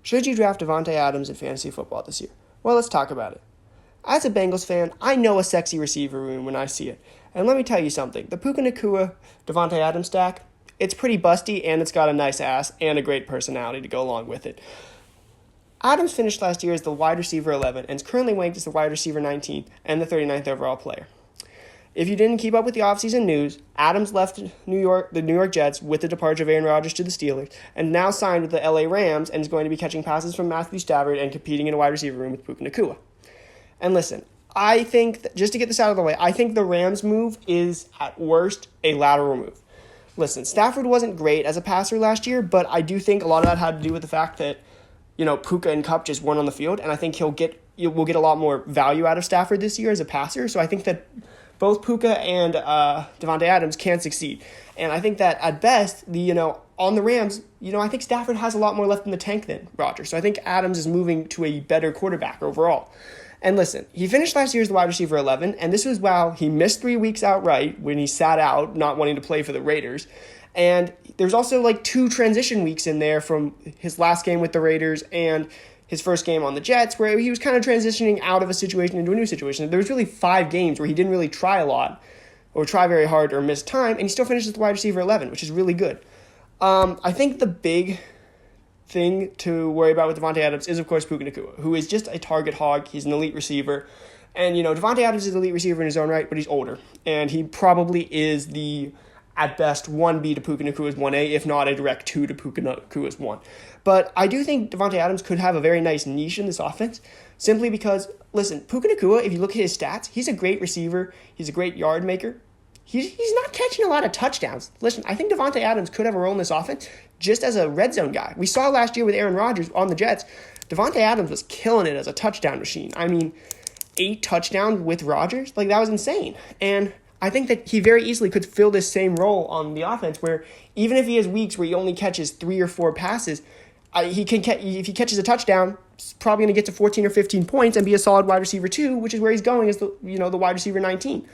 Should you draft Davante Adams in fantasy football this year? Well, let's talk about it. As a Bengals fan, I know a sexy receiver room when I see it. And let me tell you something. The Puka Nacua Davante Adams stack, it's pretty busty, and it's got a nice ass and a great personality to go along with it. Adams finished last year as the wide receiver 11 and is currently ranked as the wide receiver 19 and the 39th overall player. If you didn't keep up with the offseason news, Adams left the New York Jets with the departure of Aaron Rodgers to the Steelers and now signed with the LA Rams and is going to be catching passes from Matthew Stafford and competing in a wide receiver room with Puka Nacua. And listen, I think, just to get this out of the way, I think the Rams move is, at worst, a lateral move. Listen, Stafford wasn't great as a passer last year, but I do think a lot of that had to do with the fact that, Puka and Kupp just weren't on the field, and I think we'll get a lot more value out of Stafford this year as a passer. So I think that both Puka and Davante Adams can succeed. And I think that at best, on the Rams, I think Stafford has a lot more left in the tank than Rodgers. So I think Adams is moving to a better quarterback overall. And listen, he finished last year as the wide receiver 11, and this was while he missed 3 weeks outright when he sat out, not wanting to play for the Raiders. And there's also 2 transition weeks in there from his last game with the Raiders and his first game on the Jets, where he was kind of transitioning out of a situation into a new situation. There was really 5 games where he didn't really try a lot or try very hard or miss time, and he still finished as the wide receiver 11, which is really good. I think the big thing to worry about with Davante Adams is, of course, Puka Nacua, who is just a target hog. He's an elite receiver. And, Davante Adams is an elite receiver in his own right, but he's older. And he probably is at best, 1B to Puka Nacua's 1A, if not a direct 2 to Puka Nacua's 1. But I do think Davante Adams could have a very nice niche in this offense, simply because, listen, Puka Nacua, if you look at his stats, he's a great receiver. He's a great yard maker. He's not catching a lot of touchdowns. Listen, I think Davante Adams could have a role in this offense just as a red zone guy. We saw last year with Aaron Rodgers on the Jets, Davante Adams was killing it as a touchdown machine. 8 touchdowns with Rodgers, that was insane. And I think that he very easily could fill this same role on the offense where even if he has weeks where he only catches 3 or 4 passes, if he catches a touchdown, he's probably going to get to 14 or 15 points and be a solid wide receiver 2, which is where he's going as the wide receiver 19.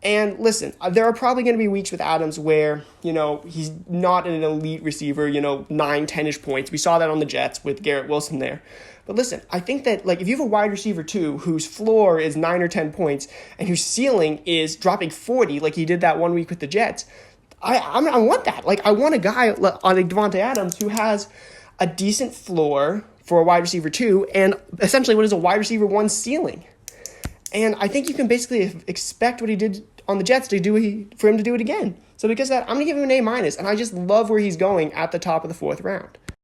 And listen, there are probably going to be weeks with Adams where, he's not an elite receiver, 9, 10-ish points. We saw that on the Jets with Garrett Wilson there. But listen, I think that, if you have a wide receiver 2 whose floor is 9 or 10 points and whose ceiling is dropping 40 like he did that 1 week with the Jets, I want that. I want a guy like Davante Adams who has a decent floor for a wide receiver 2 and essentially what is a wide receiver 1 ceiling. And I think you can basically expect what he did on the Jets for him to do it again. So because of that, I'm going to give him an A-, and I just love where he's going at the top of the 4th round.